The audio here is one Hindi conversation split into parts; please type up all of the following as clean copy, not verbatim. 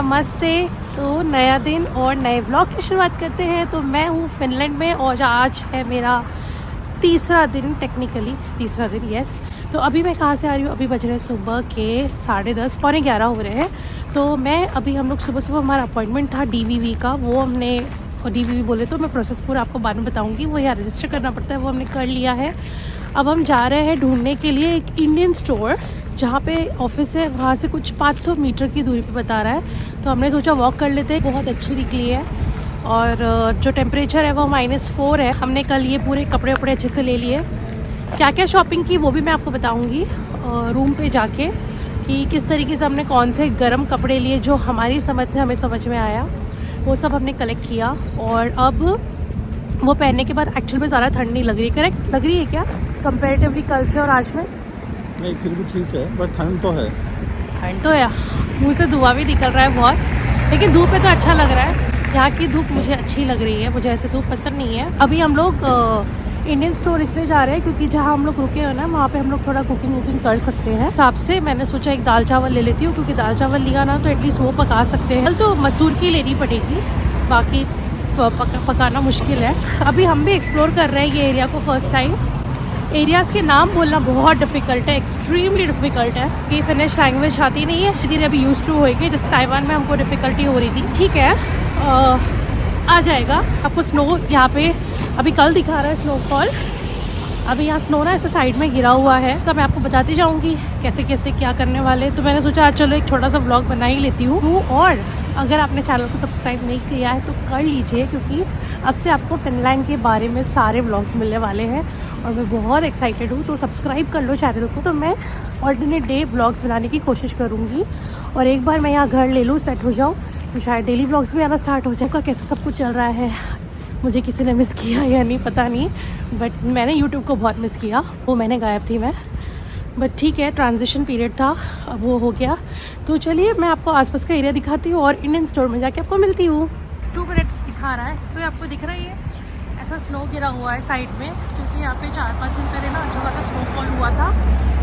नमस्ते। तो नया दिन और नए व्लॉग की शुरुआत करते हैं। तो मैं हूँ फिनलैंड में और आज है मेरा तीसरा दिन, टेक्निकली तीसरा दिन, यस। तो अभी मैं कहाँ से आ रही हूँ, अभी बज रहे हैं सुबह के 10:30, पौने 11 हो रहे हैं। तो मैं अभी हम लोग सुबह हमारा अपॉइंटमेंट था DVV का, वो हमने, और DVV बोले तो मैं प्रोसेस पूरा आपको बाद में बताऊँगी। वो यहाँ रजिस्टर करना पड़ता है, वो हमने कर लिया है। अब हम जा रहे हैं ढूंढने के लिए एक इंडियन स्टोर, जहाँ पे ऑफिस है वहाँ से कुछ 500 मीटर की दूरी पे बता रहा है। तो हमने सोचा वॉक कर लेते हैं, बहुत अच्छी निकली है। और जो टेम्परेचर है वो -4 है। हमने कल ये पूरे कपड़े वपड़े अच्छे से ले लिए। क्या क्या शॉपिंग की वो भी मैं आपको बताऊंगी रूम पे जाके, कि किस तरीके से हमने कौन से गर्म कपड़े लिए जो हमारी समझ से हमें समझ में आया, वो सब हमने कलेक्ट किया। और अब वो पहनने के बाद एक्चुअल में ज़्यादा ठंड नहीं लग रही, करेक्ट लग रही है क्या कंपेरेटिवली कल से और आज में? नहीं, फिर भी ठीक है, बट ठंड तो है। ठंड तो है, मुँह से धुआं भी निकल रहा है बहुत, लेकिन धूप पे तो अच्छा लग रहा है। यहाँ की धूप मुझे अच्छी लग रही है, मुझे ऐसे धूप पसंद नहीं है। अभी हम लोग इंडियन स्टोर इसलिए जा रहे हैं क्योंकि जहाँ हम लोग रुके हैं ना, वहाँ पे हम लोग थोड़ा कुकिंग वुकिंग कर सकते हैं। हिसाब से मैंने सोचा एक दाल चावल ले लेती हूँ, क्योंकि दाल चावल लिया ना तो एटलीस्ट वो पका सकते हैं। कल तो मसूर की लेनी पड़ेगी, बाकी पकाना मुश्किल है। अभी हम भी एक्सप्लोर कर रहे हैं ये एरिया को फर्स्ट टाइम। एरियाज़ के नाम बोलना बहुत डिफ़िकल्ट है, एक्सट्रीमली डिफ़िकल्ट है। कि फिनिश लैंग्वेज आती नहीं है, धीरे धीरे अभी यूज टू होएगी। जैसे ताइवान में हमको डिफ़िकल्टी हो रही थी, ठीक है, आ जाएगा। आपको स्नो यहाँ पे अभी कल दिखा रहा है स्नोफॉल। अभी यहाँ स्नो ना ऐसे साइड में गिरा हुआ है, तो मैं आपको बताती जाऊँगी कैसे कैसे क्या करने वाले। तो मैंने सोचा आज चलो एक छोटा सा व्लॉग बना ही लेती हूँ। और अगर आपने चैनल को सब्सक्राइब नहीं किया है तो कर लीजिए, क्योंकि अब से आपको फिनलैंड के बारे में सारे व्लॉग्स मिलने वाले हैं और मैं बहुत एक्साइटेड हूँ। तो सब्सक्राइब कर लो चैनल को। तो मैं ऑल्टरनेट डे व्लॉग्स बनाने की कोशिश करूँगी, और एक बार मैं यहाँ घर ले लूँ, सेट हो जाऊँ, तो शायद डेली व्लॉग्स भी आना स्टार्ट हो जाएगा। कैसे सब कुछ चल रहा है, मुझे किसी ने मिस किया या नहीं पता नहीं, बट मैंने यूट्यूब को बहुत मिस किया। वो मैंने गायब थी मैं, बट ठीक है, ट्रांजिशन पीरियड था, अब वो हो गया। तो चलिए मैं आपको आसपास का एरिया दिखाती हूँ और इंडियन स्टोर में जाके आपको मिलती हूँ। 2 मिनट्स दिखा रहा है, तो आपको दिख रहा है ऐसा स्नो गिरा हुआ है साइड में, क्योंकि यहाँ पे 4-5 दिन पहले ना अच्छा खासा स्नोफॉल हुआ था,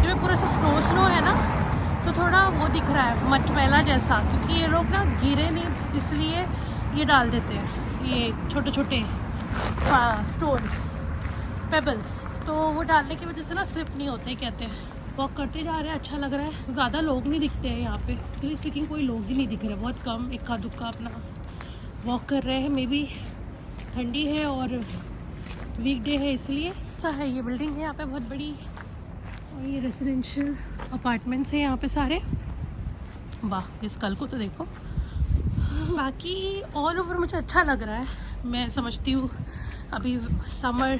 जो पूरा सा स्नो है ना, तो थोड़ा वो दिख रहा है मटमैला जैसा, क्योंकि ये लोग ना गिरे नहीं इसलिए ये डाल देते हैं, ये छोटे छोटे स्टोन्स, पेबल्स, तो वो डालने की वजह से ना स्लिप नहीं होते कहते हैं। वॉक करते जा रहे हैं, अच्छा लग रहा है। ज़्यादा लोग नहीं दिखते हैं यहाँ पे, रियली स्पीकिंग कोई लोग ही नहीं दिख रहे, बहुत कम, इक्का दुक्का अपना वॉक कर रहे हैं। मे बी ठंडी है और वीकडे है इसलिए ऐसा है। ये बिल्डिंग है यहाँ पे बहुत बड़ी, और ये रेजिडेंशियल अपार्टमेंट्स हैं यहाँ पे सारे। वाह, इस कल को तो देखो। बाकी ऑल ओवर मुझे अच्छा लग रहा है। मैं समझती हूँ अभी समर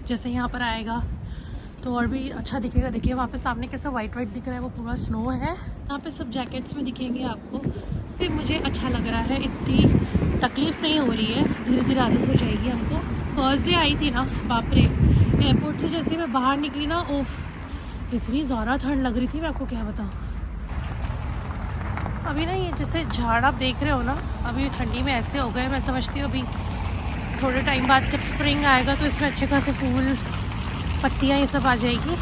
जैसे यहाँ पर आएगा तो और भी अच्छा दिखेगा। देखिए वहाँ पे सामने कैसा वाइट दिख रहा है, वो पूरा स्नो है। यहाँ पे सब जैकेट्स में दिखेंगे आपको। तो मुझे अच्छा लग रहा है, इतनी तकलीफ़ नहीं हो रही है, धीरे धीरे आदत हो जाएगी हमको। फर्स्ट डे आई थी ना, बाप रे, एयरपोर्ट से जैसे मैं बाहर निकली ना, ओफ, इतनी ज़्यादा ठंड लग रही थी, मैं आपको क्या बताऊँ। अभी ना ये जैसे झाड़ आप देख रहे हो ना, अभी ठंडी में ऐसे हो गए। मैं समझती हूँ अभी थोड़े टाइम बाद जब स्प्रिंग आएगा तो इसमें अच्छे खासे फूल, पत्तियाँ, ये सब आ जाएगी।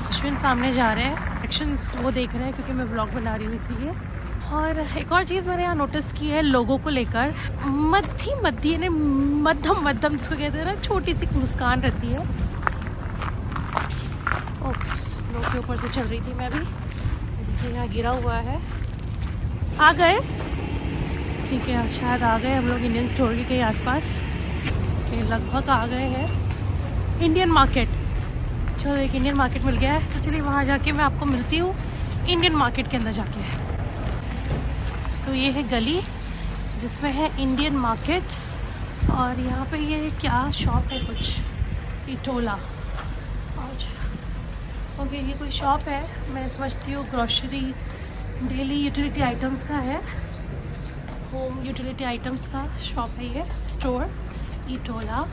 अश्विन सामने जा रहे हैं, एक्शंस वो देख रहे हैं क्योंकि मैं व्लॉग बना रही हूँ इसलिए। और एक और चीज़ मैंने यहाँ नोटिस की है लोगों को लेकर, मध्यम जिसको कहते हैं ना, छोटी सी मुस्कान रहती है। ओह, लोग के ऊपर से चल रही थी मैं भी। देखिए यहाँ गिरा हुआ है। आ गए, ठीक है, शायद आ गए हम लोग इंडियन स्टोर के कहीं आसपास, लगभग आ गए हैं। इंडियन मार्केट, चलो एक इंडियन मार्केट मिल गया है, तो चलिए वहाँ जाके मैं आपको मिलती हूँ इंडियन मार्केट के अंदर जाके। तो ये है गली जिसमें है इंडियन मार्केट, और यहाँ पे ये क्या शॉप है, कुछ इटोला, और ओके ये कोई शॉप है, मैं समझती हूँ ग्रॉसरी, डेली यूटिलिटी आइटम्स का है, होम यूटिलिटी आइटम्स का शॉप है ये स्टोर इटोला।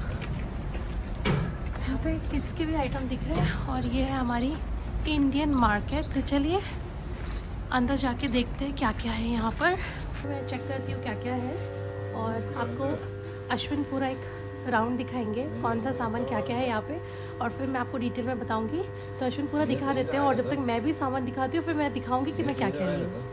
यहाँ पे किड्स के भी आइटम दिख रहे हैं, और ये है हमारी इंडियन मार्केट। तो चलिए अंदर जाके देखते हैं क्या क्या है यहाँ पर। मैं चेक करती हूँ क्या क्या है, और आपको अश्विन पूरा एक राउंड दिखाएंगे कौन सा सामान क्या क्या है यहाँ पे, और फिर मैं आपको डिटेल में बताऊँगी। तो अश्विन पूरा दिखा देते हैं, और जब तक मैं भी सामान दिखाती हूँ फिर मैं दिखाऊँगी कि मैं क्या क्या ली हूँ।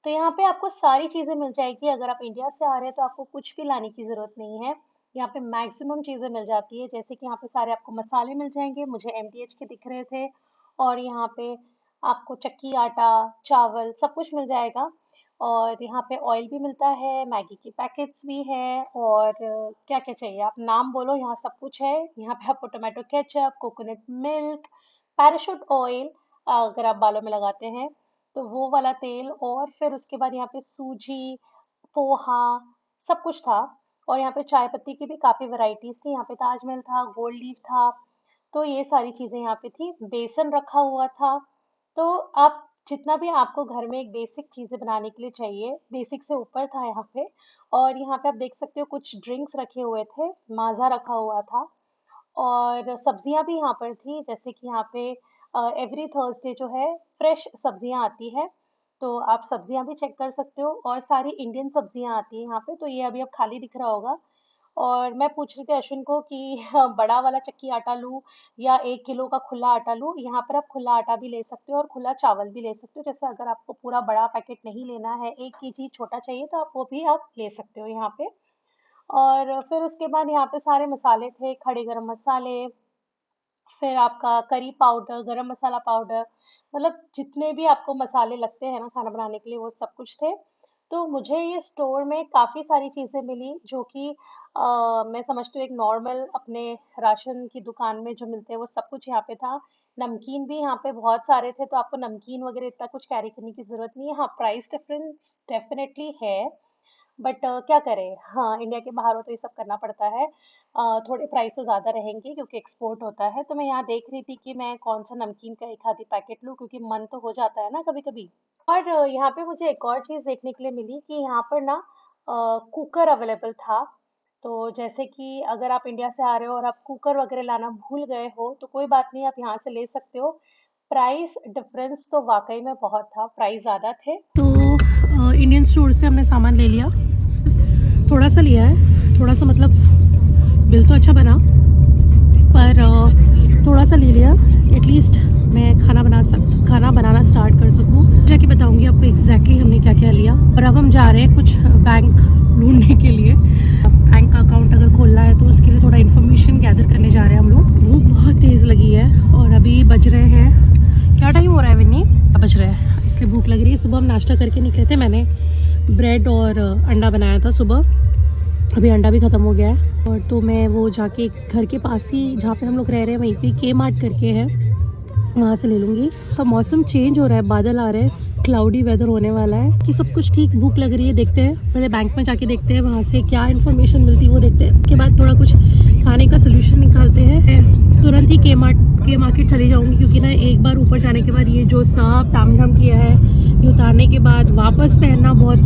तो यहाँ पे आपको सारी चीज़ें मिल जाएगी। अगर आप इंडिया से आ रहे हैं तो आपको कुछ भी लाने की ज़रूरत नहीं है। यहाँ पे मैक्सिमम चीज़ें मिल जाती है, जैसे कि यहाँ पे सारे आपको मसाले मिल जाएंगे, मुझे एमडीएच के दिख रहे थे। और यहाँ पे आपको चक्की आटा, चावल सब कुछ मिल जाएगा। और यहाँ पे ऑयल भी मिलता है, मैगी की पैकेट्स भी है, और क्या क्या चाहिए आप नाम बोलो, यहाँ सब कुछ है। यहाँ पे आपको tomato ketchup, coconut milk, parachute oil अगर आप बालों में लगाते हैं तो वो वाला तेल, और फिर उसके बाद यहाँ पे सूजी, पोहा सब कुछ था। और यहाँ पे चाय पत्ती की भी काफ़ी वैरायटीज़ थी। यहाँ पे ताजमहल था, गोल्ड लीफ था, तो ये सारी चीज़ें यहाँ पे थी। बेसन रखा हुआ था। तो आप जितना भी आपको घर में एक बेसिक चीज़ें बनाने के लिए चाहिए, बेसिक से ऊपर था यहाँ पे। और यहाँ पे आप देख सकते हो कुछ ड्रिंक्स रखे हुए थे, माज़ा रखा हुआ था। और सब्जियां भी यहाँ पर थी, जैसे कि यहाँ पे एवरी थर्सडे जो है फ्रेश सब्जियां आती है, तो आप सब्जियां भी चेक कर सकते हो। और सारी इंडियन सब्जियां आती हैं यहाँ पे, तो ये अभी अब खाली दिख रहा होगा। और मैं पूछ रही थी अश्विन को कि बड़ा वाला चक्की आटा लूँ या 1 किलो का खुला आटा लूँ। यहाँ पर आप खुला आटा भी ले सकते हो और खुला चावल भी ले सकते हो। जैसे अगर आपको पूरा बड़ा पैकेट नहीं लेना है, 1 केजी छोटा चाहिए, तो आप वो भी आप ले सकते हो यहाँ पे। और फिर उसके बाद यहाँ पे सारे मसाले थे, खड़े गरम मसाले, फिर आपका करी पाउडर, गरम मसाला पाउडर, मतलब जितने भी आपको मसाले लगते हैं ना खाना बनाने के लिए, वो सब कुछ थे। तो मुझे ये स्टोर में काफ़ी सारी चीज़ें मिली जो कि मैं समझती हूँ एक नॉर्मल अपने राशन की दुकान में जो मिलते हैं वो सब कुछ यहाँ पे था। नमकीन भी यहाँ पे बहुत सारे थे, तो आपको नमकीन वगैरह इतना कुछ कैरी करने की ज़रूरत नहीं है। हाँ, प्राइस डिफरेंस डेफिनेटली है, बट क्या करें, हाँ, इंडिया के बाहर हो तो ये सब करना पड़ता है। थोड़े प्राइस तो ज़्यादा रहेंगे क्योंकि एक्सपोर्ट होता है। तो मैं यहाँ देख रही थी कि मैं कौन सा नमकीन का एक आधी पैकेट लूँ, क्योंकि मन तो हो जाता है ना कभी-कभी। और यहाँ पे मुझे एक और चीज़ देखने के लिए मिली कि यहाँ पर ना कुकर अवेलेबल था। तो जैसे कि अगर आप इंडिया से आ रहे हो और आप कुकर वगैरह लाना भूल गए हो, तो कोई बात नहीं, आप यहाँ से ले सकते हो। प्राइस डिफरेंस तो वाक़ई में बहुत था, प्राइस ज़्यादा थे। तो इंडियन स्टोर से हमने सामान ले लिया, थोड़ा सा लिया है, थोड़ा सा मतलब बिल तो अच्छा बना, पर थोड़ा सा ले लिया। एटलीस्ट मैं खाना बनाना स्टार्ट कर सकूँ। जाके बताऊंगी आपको एग्जैक्टली हमने क्या क्या लिया। और अब हम जा रहे हैं कुछ बैंक ढूंढने के लिए। बैंक का अकाउंट अगर खोलना है तो उसके लिए थोड़ा इन्फॉर्मेशन गैदर करने जा रहे हैं हम लोग। भूख बहुत तेज़ लगी है और अभी बज रहे हैं, क्या टाइम हो रहा है विन्नी? बज रहे हैं, इसलिए भूख लग रही है। सुबह हम नाश्ता करके निकले थे, मैंने ब्रेड और अंडा बनाया था सुबह, अभी अंडा भी ख़त्म हो गया है। और तो मैं वो जाके घर के पास ही जहाँ पे हम लोग रह रहे हैं वहीं पे के मार्ट करके है, वहाँ से ले लूँगी। तो मौसम चेंज हो रहा है, बादल आ रहे हैं, क्लाउडी वेदर होने वाला है कि सब कुछ ठीक। भूख लग रही है, देखते हैं पहले बैंक में जाके देखते हैं वहाँ से क्या इन्फॉर्मेशन मिलती है वो देखते हैं। उसके बाद थोड़ा कुछ खाने का सोल्यूशन निकालते हैं। तुरंत ही के मार्केट चली जाऊँगी, क्योंकि ना एक बार ऊपर जाने के बाद ये जो सब तामझाम किया है, ये उतारने के बाद वापस पहनना बहुत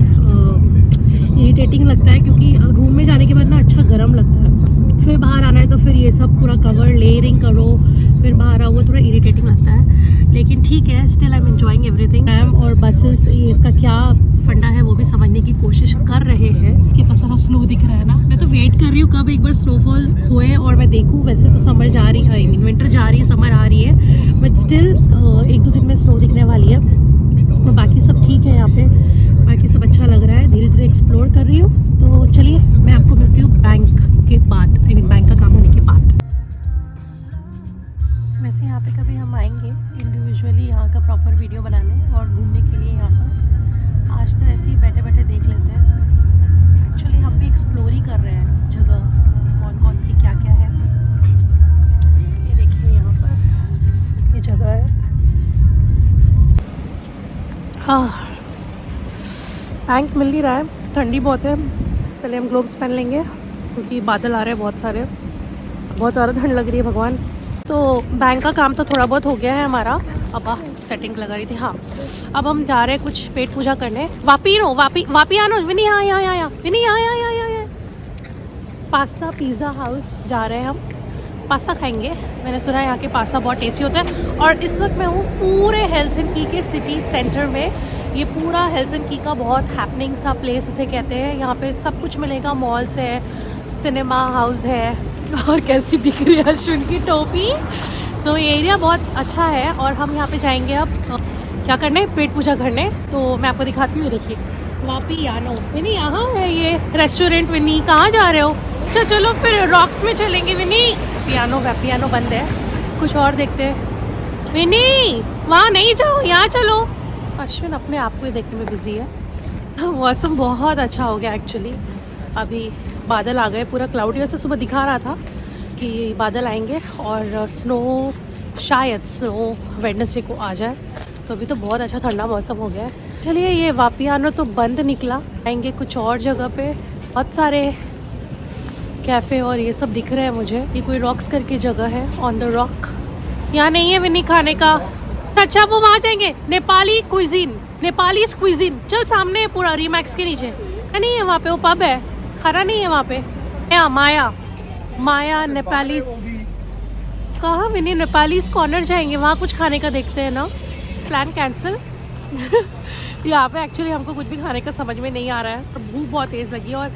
इरिटेटिंग लगता है, क्योंकि रूम में जाने के बाद ना अच्छा गर्म लगता है। फिर बाहर आना है तो फिर ये सब पूरा कवर लेयरिंग करो, फिर बाहर आओ, थोड़ा इरिटेटिंग लगता है। लेकिन ठीक है, still I am enjoying everything. Ma'am और बसेस, ये इसका क्या फंडा है वो भी समझने की कोशिश कर रहे हैं। कितना सारा स्नो दिख रहा है ना, मैं तो वेट कर रही हूँ कब एक बार स्नोफॉल हुए और मैं देखूँ। वैसे तो समर जा रही है, विंटर जा रही है, समर आ रही है, बट स्टिल 1-2 दिन में स्नो दिखने वाली है। और बाकी सब ठीक है यहाँ पे, बाकी सब अच्छा लग रहा है। धीरे धीरे एक्सप्लोर कर रही हूँ। तो चलिए मैं आपको मिलती हूँ बैंक के बाद, आई मीन बैंक का काम होने के बाद। वैसे यहाँ पे कभी हम आएंगे इंडिविजुअली यहाँ का प्रॉपर वीडियो बनाने और घूमने के लिए यहाँ पर। आज तो ऐसे ही बैठे बैठे देख लेते हैं। एक्चुअली हम भी एक्सप्लोर ही कर रहे हैं जगह, कौन कौन सी क्या क्या है। ये देखिए यहाँ पर ये जगह है। हाँ, बैंक मिल नहीं रहा है, ठंडी बहुत है। पहले हम ग्लोव्स पहन लेंगे क्योंकि बादल आ रहे हैं बहुत सारे, बहुत ज़्यादा ठंड लग रही है भगवान। तो बैंक का काम तो थोड़ा बहुत हो गया है हमारा। अब सेटिंग लगा रही थी। हाँ, अब हम जा रहे हैं कुछ पेट पूजा करने। वापी आनो विनी, यहाँ विनी, यहाँ पास्ता पिज़्ज़ा हाउस जा रहे हैं हम, पास्ता खाएंगे। मैंने सुना है यहाँ के पास्ता बहुत टेस्टी होता है। और इस वक्त मैं हूँ पूरे हेलसिंकी के सिटी सेंटर में। ये पूरा हेलसिंकी का बहुत हैपनिंग सा प्लेस इसे कहते हैं। यहाँ पे सब कुछ मिलेगा, मॉल्स है, सिनेमा हाउस है। और कैसी दिख रही है अश्विन की टोपी, तो ये एरिया बहुत अच्छा है और हम यहाँ पे जाएंगे अब क्या करने, पेट पूजा करने। तो मैं आपको दिखाती हूँ, देखिए वापियानो। विनी यहाँ है ये रेस्टोरेंट। विनी कहाँ जा रहे हो? अच्छा चलो फिर रॉक्स में चलेंगे विनी। पियानो बंद है, कुछ और देखते हैं। विनी वहाँ नहीं जाओ, यहाँ चलो। अश्विन अपने आप को ही देखने में बिजी है। मौसम बहुत अच्छा हो गया एक्चुअली। अभी बादल आ गए, पूरा क्लाउडी। वैसे सुबह दिखा रहा था कि बादल आएंगे और स्नो, शायद स्नो वेडनेसडे को आ जाए। तो अभी तो बहुत अच्छा ठंडा मौसम हो गया है। चलिए ये वापियानो तो बंद निकला, आएंगे कुछ और जगह पे। बहुत सारे कैफ़े और ये सब दिख रहे हैं मुझे। ये कोई रॉक्स करके जगह है, ऑन द रॉक। यहाँ नहीं है विनी खाने का। अच्छा वो वहाँ जाएंगे, नेपाली क्विजीन, नेपाली क्विजीन। चल सामने है पूरा, रीमैक्स के नीचे। नहीं है वहाँ पे, वो पब है, खाना नहीं है वहाँ पे। माया नेपाली। कहाँ विनी? नेपाली कॉर्नर जाएंगे, वहाँ कुछ खाने का देखते हैं ना। Plan cancel. यहाँ पे एक्चुअली हमको कुछ भी खाने का समझ में नहीं आ रहा है, भूख बहुत तेज़ लगी है और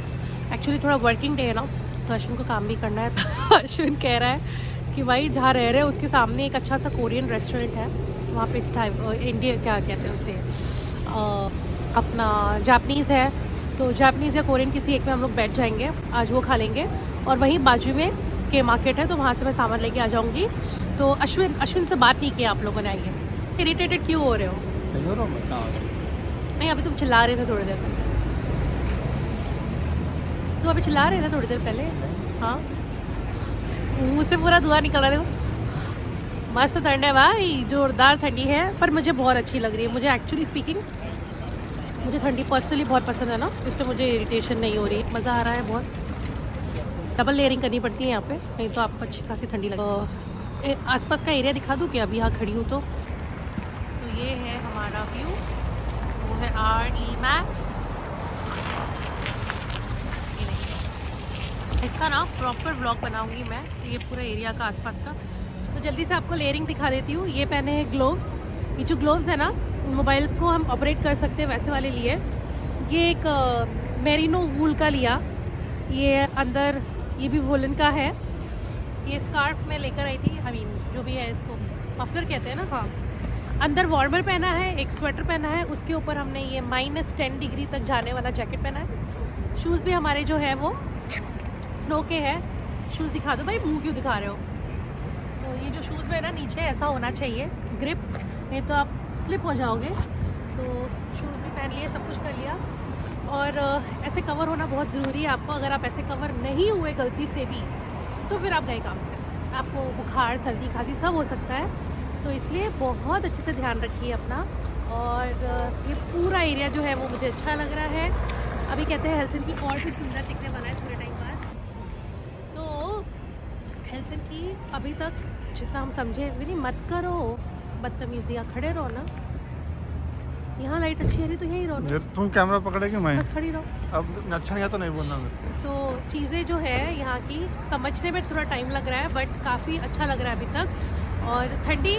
एक्चुअली थोड़ा वर्किंग डे है ना, तो अश्विन को काम भी करना है। तो अश्विन कह रहा है कि भाई जहाँ रह रहे हैं उसके सामने एक अच्छा सा कोरियन रेस्टोरेंट है, वहाँ पे इंडिया क्या कहते हैं उसे, अपना जापनीज़ है। तो जापनीज़ या कोरियन किसी एक में हम लोग बैठ जाएंगे, आज वो खा लेंगे। और वहीं बाजू में के मार्केट है, तो वहाँ से मैं सामान लेके आ जाऊँगी। तो अश्विन से बात नहीं किया आप लोगों ने? आइए, इरिटेटेड क्यों हो रहे हो? नहीं अभी तुम चिल्ला रहे थे थोड़ी देर पहले। तो अभी चिल्ला रहे थे थोड़ी देर पहले। हाँ, मुँह से पूरा धुआं निकल रहा है। मस्त ठंड है भाई, जोरदार ठंडी है, पर मुझे बहुत अच्छी लग रही है। मुझे एक्चुअली स्पीकिंग, मुझे ठंडी पर्सनली बहुत पसंद है ना, इससे मुझे इरिटेशन नहीं हो रही है, मज़ा आ रहा है बहुत। डबल लेयरिंग करनी पड़ती है यहाँ पे, नहीं तो आपको अच्छी खासी ठंडी लगे। आसपास का एरिया दिखा दूँ कि अभी यहाँ खड़ी हूँ तो ये है हमारा व्यू, वो है RE Max। इसका ना प्रॉपर व्लॉग बनाऊंगी मैं, ये पूरा एरिया का आसपास का। तो जल्दी से आपको लेयरिंग दिखा देती हूँ। ये पहने हैं ग्लोव्स। ये जो ग्लोव्स है ना, मोबाइल को हम ऑपरेट कर सकते हैं वैसे वाले लिए। ये एक मेरिनो वूल का लिया, ये अंदर ये भी वोलन का है। ये स्कार्फ में लेकर आई थी, जो भी है इसको मफलर कहते हैं ना। हाँ, अंदर वार्मर पहना है, एक स्वेटर पहना है, उसके ऊपर हमने ये -10 डिग्री तक जाने वाला जैकेट पहना है। शूज़ भी हमारे जो है वो स्नो के हैं। शूज़ दिखा दो भाई, मुंह क्यों दिखा रहे हो? तो ये जो शूज़ में है ना, नीचे ऐसा होना चाहिए ग्रिप, नहीं तो आप स्लिप हो जाओगे। तो शूज़ भी पहन लिए, सब कुछ कर लिया। और ऐसे कवर होना बहुत ज़रूरी है आपको। अगर आप ऐसे कवर नहीं हुए गलती से भी, तो फिर आप गए काम से, आपको बुखार, सर्दी, खांसी सब हो सकता है। तो इसलिए बहुत अच्छे से ध्यान रखिए अपना। और ये पूरा एरिया जो है वो मुझे अच्छा लग रहा है। अभी कहते हैं हेलसिंकी और भी सुंदर दिखने वाला है थोड़े टाइम बाद। तो हेलसिंकी अभी तक जितना हम समझे, नहीं मत करो बदतमीजियाँ, खड़े रहो ना। यहाँ लाइट अच्छी आ रही तो यहीं रहो ना। तुम कैमरा पकड़े कि मैं बस खड़ी रहो। अब अच्छा नहीं आता तो नहीं बोलना मेरे। तो चीज़ें जो है यहाँ की समझने में थोड़ा टाइम लग रहा है, बट काफ़ी अच्छा लग रहा है अभी तक। और ठंडी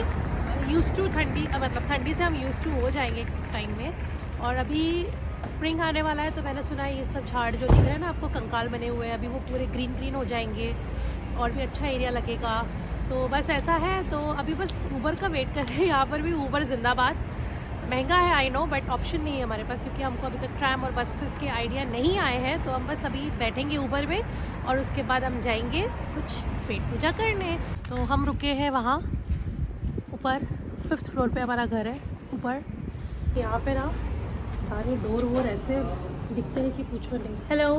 ठंडी मतलब ठंडी से हम यूज़ टू हो जाएंगे टाइम में। और अभी स्प्रिंग आने वाला है, तो मैंने सुना है ये सब झाड़ जो दिख रहे हैं ना आपको, कंकाल बने हुए हैं, अभी वो पूरे ग्रीन हो जाएंगे और भी अच्छा एरिया लगेगा। तो बस ऐसा है। तो अभी बस ऊबर का वेट कर रहे हैं। यहाँ पर भी ऊबर जिंदाबाद। महंगा है आई नो, बट ऑप्शन नहीं है हमारे पास, क्योंकि हमको अभी तक ट्रैम और बसेस के आइडिया नहीं आए हैं। तो हम बस अभी बैठेंगे ऊबर में और उसके बाद हम जाएंगे कुछ पेट पूजा करने। तो हम रुके हैं वहाँ ऊपर, 5th फ्लोर पे हमारा घर है ऊपर। यहाँ पे ना सारे डोर वोर ऐसे दिखते हैं कि पूछो नहीं। हेलो।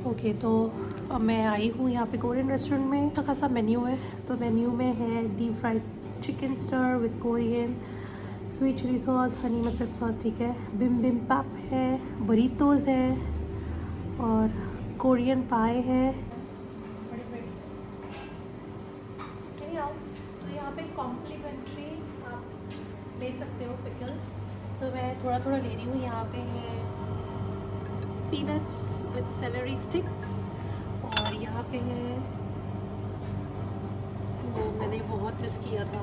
ओके, तो अब मैं आई हूँ यहाँ पे कोरियन रेस्टोरेंट में। अच्छा खासा मेन्यू है। तो मेन्यू में है deep fried chicken stir with Korean, sweet chilli sauce, honey mustard sauce, ठीक है, बिमबिमपैप है, बरीतोज़ है और कोरियन पाए है। तो यहाँ पे कॉम्प्लीमेंट्री आप ले सकते हो पिकल्स, तो मैं थोड़ा थोड़ा ले रही हूँ। यहाँ पे है पीनट्स विद सेलरी स्टिक्स और यहाँ पे है वो मैंने बहुत मिस किया था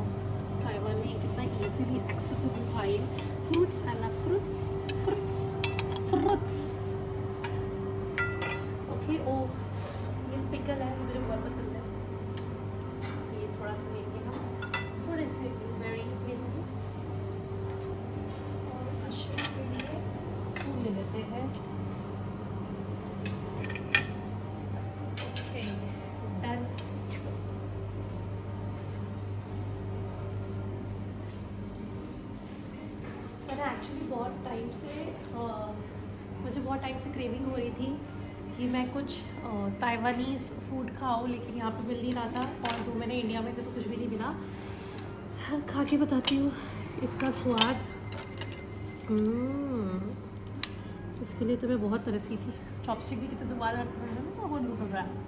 ताइवान में, कितना इजीली एक्सेसिबल था ये। Fruits, I love fruits, fruits fruits. Okay, ओ ये पिकल है, मुझे बहुत पसंद है। एक्चुअली बहुत टाइम से मुझे बहुत टाइम से क्रेविंग हो रही थी कि मैं कुछ ताइवानीज़ फूड खाऊं, लेकिन यहाँ पे मिल नहीं रहा था। और जो मैंने इंडिया में थे तो कुछ भी नहीं मिला। खा के बताती हूँ इसका स्वाद। इसके लिए तो मैं बहुत तरसी थी। चॉपस्टिक भी कितने दोबारा बहुत लूट रहा है।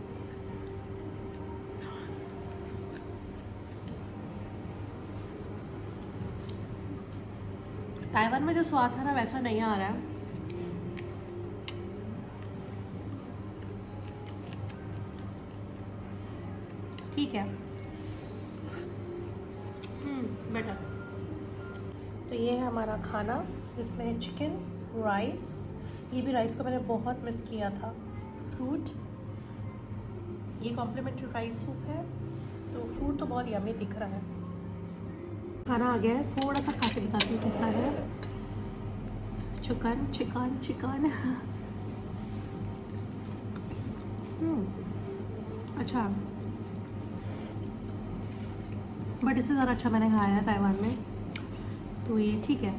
ताइवान में जो स्वाद था ना वैसा नहीं आ रहा है। ठीक है, बेटर। तो ये है हमारा खाना, जिसमें है चिकन, राइस। ये भी राइस को मैंने बहुत मिस किया था। फ्रूट, ये कॉम्प्लीमेंट्री राइस सूप है। तो फ्रूट तो बहुत यम्मी दिख रहा है। खाना आ गया है, थोड़ा सा खा के बताती हूँ कैसा है। चिकन चिकन चिकन अच्छा, बट इससे ज़्यादा अच्छा मैंने खाया है ताइवान में, तो ये ठीक है।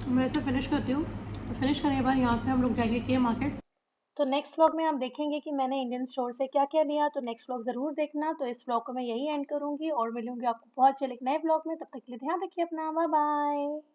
मैं इसे फिनिश करती हूँ। फिनिश करने के बाद यहाँ से हम लोग जाएंगे के मार्केट। तो नेक्स्ट व्लॉग में हम देखेंगे कि मैंने इंडियन स्टोर से क्या क्या लिया। तो नेक्स्ट व्लॉग ज़रूर देखना। तो इस व्लॉग को मैं यही एंड करूँगी और मिलूंगी आपको बहुत जल्द एक नए व्लॉग में। तब तक के लिए ध्यान रखिए अपना। Bye bye.